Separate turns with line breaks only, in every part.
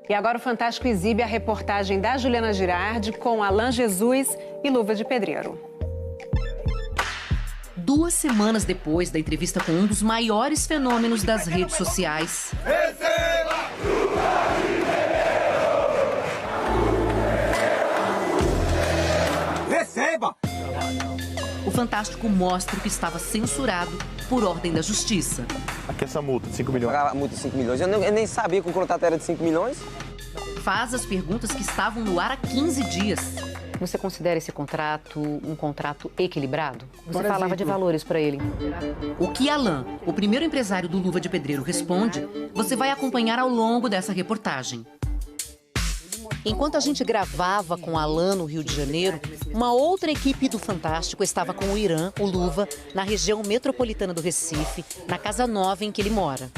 E agora o Fantástico exibe a reportagem da Juliana Girardi com Alan Jesus e Luva de Pedreiro.
2 semanas depois da entrevista com um dos maiores fenômenos das redes sociais.
Receba!
O Fantástico mostra o que estava censurado por ordem da Justiça.
Aqui essa multa de 5 milhões.
A multa de 5 milhões. Eu nem sabia que o contrato era de 5 milhões.
Faz as perguntas que estavam no ar há 15 dias.
Você considera esse contrato um contrato equilibrado? Você
Por
falava
exemplo,
de valores para ele.
O que Alan, o primeiro empresário do Luva de Pedreiro, responde, você vai acompanhar ao longo dessa reportagem. Enquanto a gente gravava com Alan no Rio de Janeiro, uma outra equipe do Fantástico estava com o Irã, o Luva, na região metropolitana do Recife, na casa nova em que ele mora.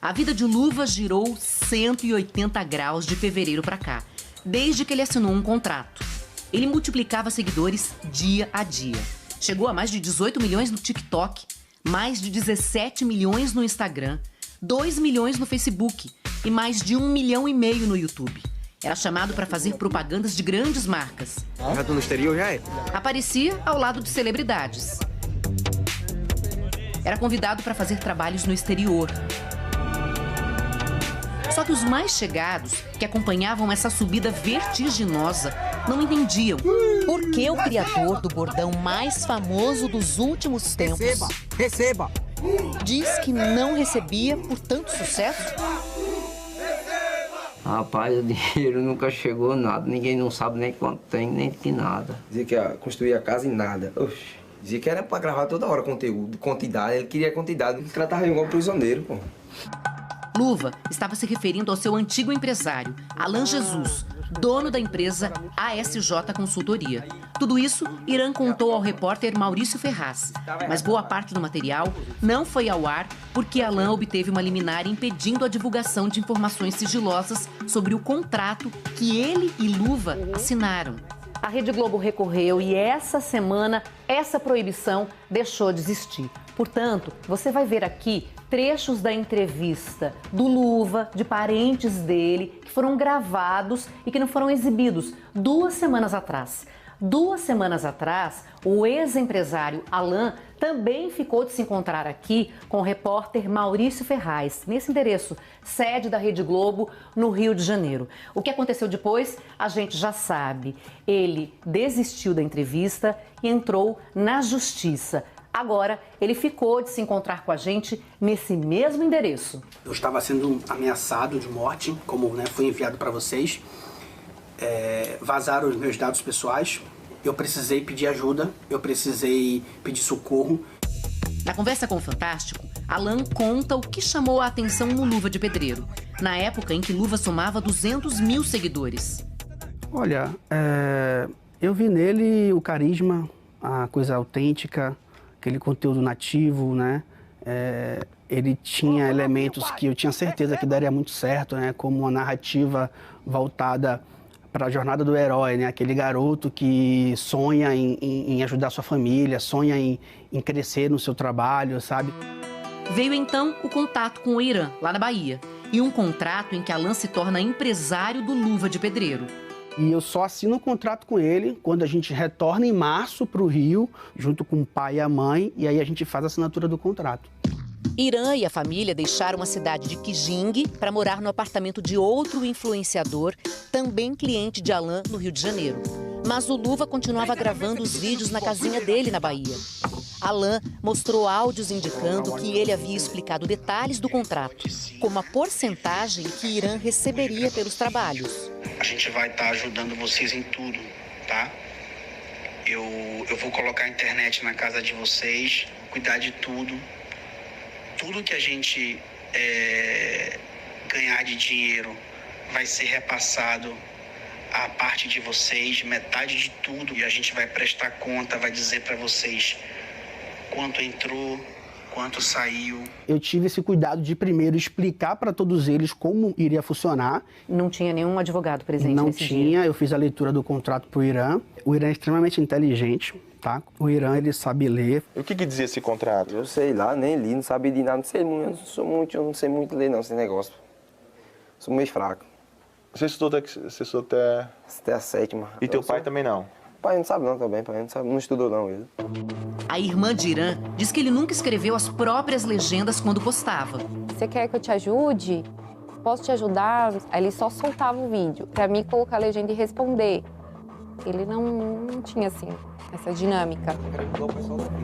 A vida de Luva girou 180 graus de fevereiro para cá, desde que ele assinou um contrato. Ele multiplicava seguidores dia a dia. Chegou a mais de 18 milhões no TikTok, mais de 17 milhões no Instagram, 2 milhões no Facebook e mais de 1,5 milhão no YouTube. Era chamado para fazer propagandas de grandes marcas.
Já tô no exterior, já é?
Aparecia ao lado de celebridades. Era convidado para fazer trabalhos no exterior. Só que os mais chegados, que acompanhavam essa subida vertiginosa, não entendiam por que o criador do bordão mais famoso dos últimos tempos
Receba!
diz que não recebia por tanto sucesso.
Rapaz, o dinheiro nunca chegou nada, ninguém não sabe nem quanto tem, nem que nada.
Dizia que ia construir a casa em nada. Oxi. Dizia que era pra gravar toda hora conteúdo, quantidade, ele queria quantidade. Ele tratava igual prisioneiro, pô.
Luva estava se referindo ao seu antigo empresário, Alan Jesus, dono da empresa ASJ Consultoria. Tudo isso, Irã contou ao repórter Maurício Ferraz. Mas boa parte do material não foi ao ar porque Alan obteve uma liminar impedindo a divulgação de informações sigilosas sobre o contrato que ele e Luva assinaram.
A Rede Globo recorreu e essa semana essa proibição deixou de existir. Portanto, você vai ver aqui trechos da entrevista do Luva, de parentes dele, que foram gravados e que não foram exibidos 2 semanas atrás. 2 semanas atrás, o ex-empresário Alan também ficou de se encontrar aqui com o repórter Maurício Ferraz, nesse endereço, sede da Rede Globo, no Rio de Janeiro. O que aconteceu depois, a gente já sabe. Ele desistiu da entrevista e entrou na justiça. Agora, ele ficou de se encontrar com a gente nesse mesmo endereço.
Eu estava sendo ameaçado de morte, como foi enviado para vocês. Vazaram os meus dados pessoais. Eu precisei pedir ajuda, eu precisei pedir socorro.
Na conversa com o Fantástico, Alan conta o que chamou a atenção no Luva de Pedreiro, na época em que Luva somava 200 mil seguidores.
Olha, eu vi nele o carisma, a coisa autêntica, aquele conteúdo nativo, né? Ele tinha elementos que eu tinha certeza que daria muito certo, né? Como uma narrativa voltada para a jornada do herói, né? Aquele garoto que sonha em ajudar sua família, sonha em crescer no seu trabalho, sabe?
Veio então o contato com o Irã, lá na Bahia, e um contrato em que Alan se torna empresário do Luva de Pedreiro.
E eu só assino um contrato com ele quando a gente retorna em março para o Rio, junto com o pai e a mãe, e aí a gente faz a assinatura do contrato.
Irã e a família deixaram a cidade de Kijing para morar no apartamento de outro influenciador, também cliente de Alan, no Rio de Janeiro. Mas o Luva continuava gravando os vídeos na casinha dele, na Bahia. Alan mostrou áudios indicando que ele havia explicado detalhes do contrato, como a porcentagem que Irã receberia pelos trabalhos.
A gente vai estar ajudando vocês em tudo, tá? Eu vou colocar a internet na casa de vocês, cuidar de tudo. Tudo que a gente ganhar de dinheiro vai ser repassado à parte de vocês, metade de tudo. E a gente vai prestar conta, vai dizer para vocês quanto entrou, quanto saiu.
Eu tive esse cuidado de primeiro explicar para todos eles como iria funcionar.
Não tinha nenhum advogado presente
Não
nesse
tinha,
dia.
eu fiz a leitura do contrato para o Irã. O Irã é extremamente inteligente, tá? O Irã, ele sabe ler.
E o que dizia esse contrato?
Eu sei lá, nem li, não sabia de nada, não sei muito, eu não sei muito ler não, esse negócio. Sou meio fraco.
Você estudou até...
Até a 7ª.
E teu pai também não?
Pai não sabe não também, pai não sabe, não estudou não ele.
A irmã de Irã diz que ele nunca escreveu as próprias legendas quando postava.
Você quer que eu te ajude? Posso te ajudar? Aí ele só soltava o vídeo para mim colocar a legenda e responder. Ele não tinha, assim, essa dinâmica.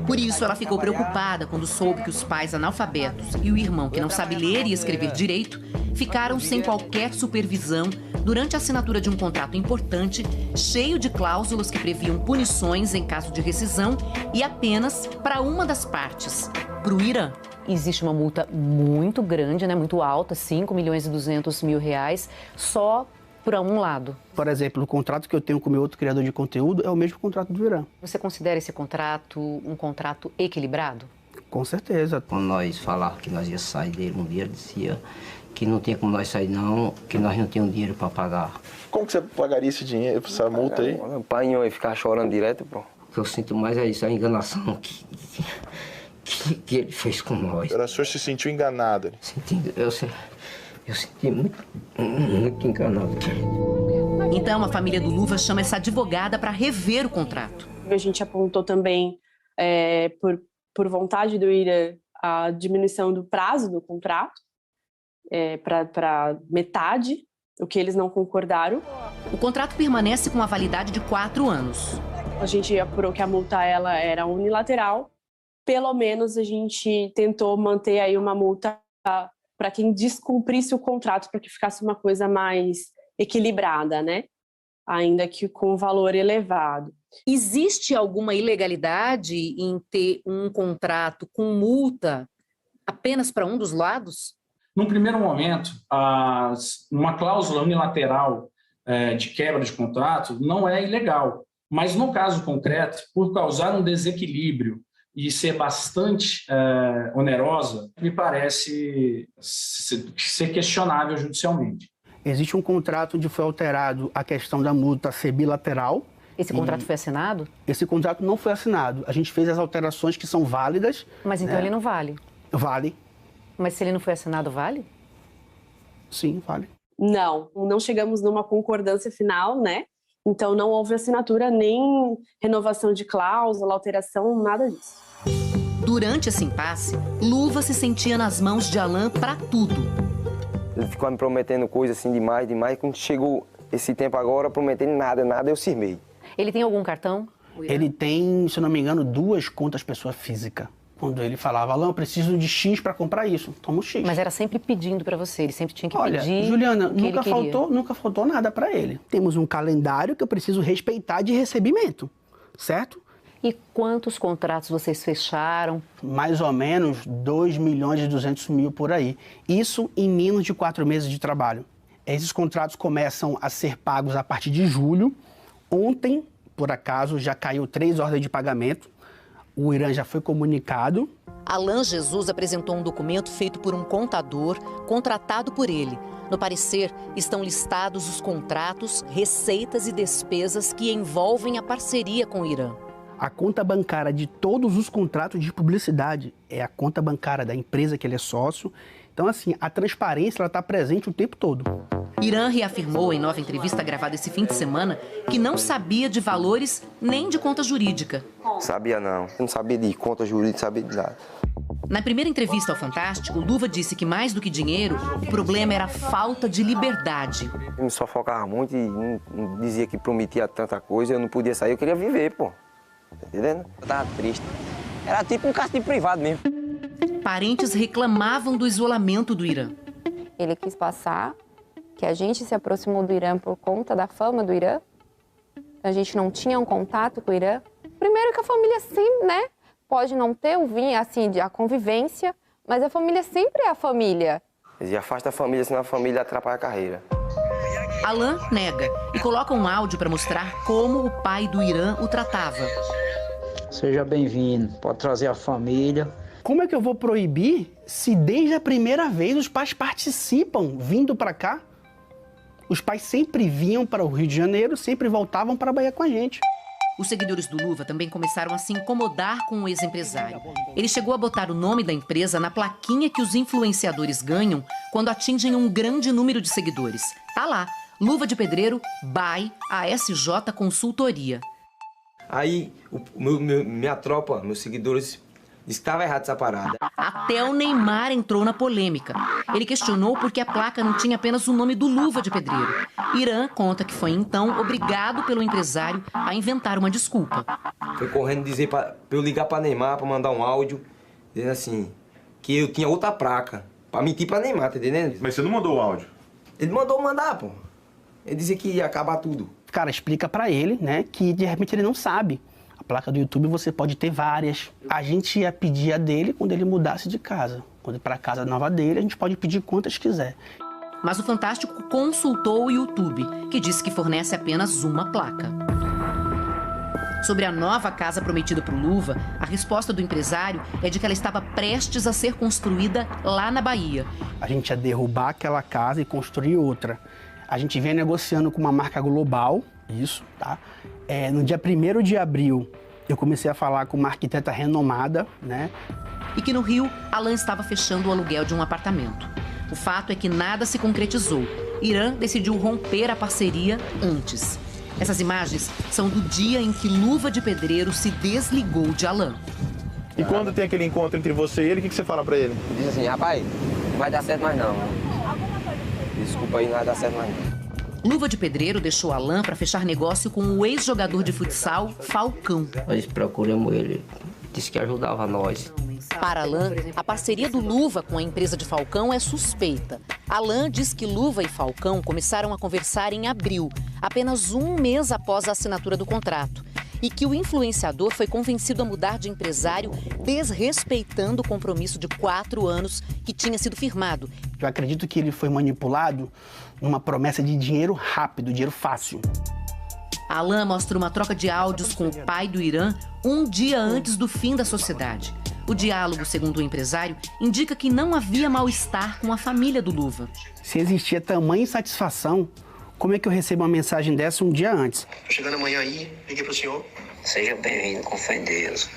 Por isso, ela ficou preocupada quando soube que os pais analfabetos e o irmão, que não sabe ler e escrever direito, ficaram sem qualquer supervisão durante a assinatura de um contrato importante, cheio de cláusulas que previam punições em caso de rescisão e apenas para uma das partes, para o Irã.
Existe uma multa muito grande, né, muito alta, 5.200.000 reais, só para um lado.
Por exemplo, o contrato que eu tenho com o meu outro criador de conteúdo é o mesmo contrato do Irã.
Você considera esse contrato um contrato equilibrado?
Com certeza.
Quando nós falávamos que nós ia sair dele um dia, ele dizia que não tinha como nós sair não, que nós não tínhamos dinheiro para pagar.
Como que você pagaria esse dinheiro, essa multa aí?
O pai ia ficar chorando direto, pô.
O que eu sinto mais é isso, a enganação que ele fez com nós.
O senhor se sentiu enganado?
Eu senti muito enganado.
Então, a família do Luva chama essa advogada para rever o contrato.
A gente apontou também, por vontade do Irã, a diminuição do prazo do contrato para metade, o que eles não concordaram.
O contrato permanece com a validade de 4 anos.
A gente apurou que a multa ela era unilateral. Pelo menos a gente tentou manter aí uma multa para quem descumprisse o contrato, para que ficasse uma coisa mais equilibrada, né? Ainda que com valor elevado.
Existe alguma ilegalidade em ter um contrato com multa apenas para um dos lados?
Num primeiro momento, uma cláusula unilateral de quebra de contrato não é ilegal, mas no caso concreto, por causar um desequilíbrio e ser bastante onerosa, me parece ser questionável judicialmente.
Existe um contrato onde foi alterado a questão da multa ser bilateral.
Esse contrato foi assinado?
Esse contrato não foi assinado. A gente fez as alterações que são válidas.
Mas então ele não vale?
Vale.
Mas se ele não foi assinado, vale?
Sim, vale.
Não chegamos numa concordância final, né? Então não houve assinatura, nem renovação de cláusula, alteração, nada disso.
Durante esse impasse, Luva se sentia nas mãos de Alan para tudo.
Ele ficou me prometendo coisas assim demais. Quando chegou esse tempo agora, prometendo nada, eu cismei.
Ele tem algum cartão?
Ele tem, se não me engano, 2 contas pessoa física. Quando ele falava, Alan, eu preciso de X para comprar isso, toma o X.
Mas era sempre pedindo para você, ele sempre tinha que
pedir.
Olha,
Juliana, nunca faltou nada para ele. Temos um calendário que eu preciso respeitar de recebimento, certo?
E quantos contratos vocês fecharam?
Mais ou menos 2.200.000 por aí. Isso em menos de 4 meses de trabalho. Esses contratos começam a ser pagos a partir de julho. Ontem, por acaso, já caiu 3 ordens de pagamento. O Irã já foi comunicado.
Alan Jesus apresentou um documento feito por um contador, contratado por ele. No parecer, estão listados os contratos, receitas e despesas que envolvem a parceria com o Irã.
A conta bancária de todos os contratos de publicidade é a conta bancária da empresa que ele é sócio. Então, assim, a transparência está presente o tempo todo.
Irã reafirmou em nova entrevista gravada esse fim de semana que não sabia de valores nem de conta jurídica.
Sabia não. Eu não sabia de conta jurídica, sabia de nada.
Na primeira entrevista ao Fantástico, Luva disse que mais do que dinheiro, o problema era a falta de liberdade.
Eu me sufocava muito e não dizia que prometia tanta coisa, eu não podia sair, eu queria viver, pô. Tá entendendo? Eu tava triste. Era tipo um castigo privado mesmo.
Parentes reclamavam do isolamento do Irã.
Ele quis passar que a gente se aproximou do Irã por conta da fama do Irã. A gente não tinha um contato com o Irã. Primeiro que a família sempre, né? Pode não ter a convivência, mas a família sempre é a família.
Eles afastam a família, senão a família atrapalha a carreira.
Alan nega e coloca um áudio para mostrar como o pai do Irã o tratava.
Seja bem-vindo, pode trazer a família.
Como é que eu vou proibir se desde a primeira vez os pais participam vindo para cá? Os pais sempre vinham para o Rio de Janeiro, sempre voltavam para a Bahia com a gente.
Os seguidores do Luva também começaram a se incomodar com o ex-empresário. Ele chegou a botar o nome da empresa na plaquinha que os influenciadores ganham quando atingem um grande número de seguidores. Tá lá, Luva de Pedreiro by ASJ Consultoria.
Aí minha tropa, meus seguidores, disse que estava errado essa parada.
Até o Neymar entrou na polêmica. Ele questionou por que a placa não tinha apenas o nome do Luva de Pedreiro. Irã conta que foi então obrigado pelo empresário a inventar uma desculpa.
Foi correndo dizer pra eu ligar pra Neymar, pra mandar um áudio, dizendo assim, que eu tinha outra placa, pra mentir pra Neymar, tá entendendo?
Mas você não mandou o áudio?
Ele mandou mandar, pô. Ele dizia que ia acabar tudo.
O cara explica pra ele, né, que de repente ele não sabe. A placa do YouTube você pode ter várias. A gente ia pedir a dele quando ele mudasse de casa. Quando ir pra casa nova dele, a gente pode pedir quantas quiser.
Mas o Fantástico consultou o YouTube, que disse que fornece apenas uma placa. Sobre a nova casa prometida para o Luva, a resposta do empresário é de que ela estava prestes a ser construída lá na Bahia.
A gente ia derrubar aquela casa e construir outra. A gente vem negociando com uma marca global, isso, tá? No dia 1º de abril, eu comecei a falar com uma arquiteta renomada, né?
E que no Rio, Alan estava fechando o aluguel de um apartamento. O fato é que nada se concretizou. Irã decidiu romper a parceria antes. Essas imagens são do dia em que Luva de Pedreiro se desligou de Alan.
E quando tem aquele encontro entre você e ele, o que você fala pra ele?
Diz assim, rapaz, não vai dar certo mais não. Desculpa aí, não vai dar certo mais não.
Luva de Pedreiro deixou Alan para fechar negócio com o ex-jogador de futsal, Falcão.
Nós procuramos ele, disse que ajudava nós.
Para Alan, a parceria do Luva com a empresa de Falcão é suspeita. Alan diz que Luva e Falcão começaram a conversar em abril, apenas um mês após a assinatura do contrato. E que o influenciador foi convencido a mudar de empresário, desrespeitando o compromisso de 4 anos que tinha sido firmado.
Eu acredito que ele foi manipulado numa promessa de dinheiro rápido, dinheiro fácil.
Alan mostra uma troca de áudios com o pai do Irã um dia antes do fim da sociedade. O diálogo, segundo o empresário, indica que não havia mal-estar com a família do Luva.
Se existia tamanha insatisfação, como é que eu recebo uma mensagem dessa um dia antes?
Tô chegando amanhã aí, liguei pro senhor.
Seja bem-vindo, com fé em Deus.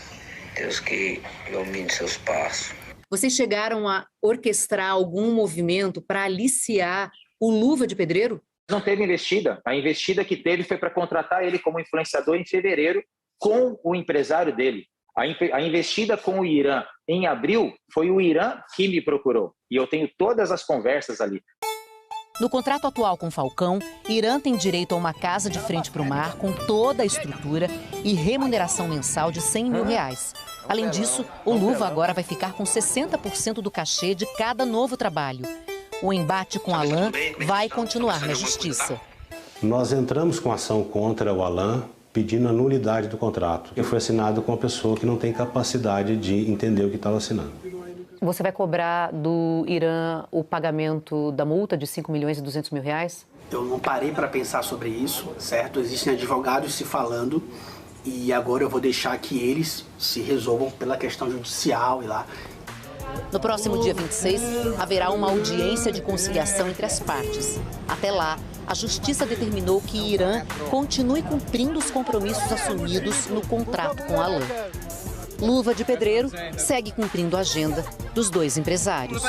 Deus que ilumine seus passos.
Vocês chegaram a orquestrar algum movimento para aliciar o Luva de Pedreiro?
Não teve investida. A investida que teve foi para contratar ele como influenciador em fevereiro com o empresário dele. A investida com o Irã em abril foi o Irã que me procurou. E eu tenho todas as conversas ali.
No contrato atual com Falcão, Irã tem direito a uma casa de frente para o mar com toda a estrutura e remuneração mensal de R$100 mil. Além disso, o Luva agora vai ficar com 60% do cachê de cada novo trabalho. O embate com Alan vai continuar na justiça.
Nós entramos com ação contra o Alan pedindo a nulidade do contrato, que foi assinado com uma pessoa que não tem capacidade de entender o que estava assinando.
Você vai cobrar do Irã o pagamento da multa de R$5.200.000?
Eu não parei para pensar sobre isso, certo? Existem advogados se falando e agora eu vou deixar que eles se resolvam pela questão judicial e lá.
No próximo dia 26, haverá uma audiência de conciliação entre as partes. Até lá, a Justiça determinou que Irã continue cumprindo os compromissos assumidos no contrato com Alan. Luva de Pedreiro segue cumprindo a agenda dos dois empresários.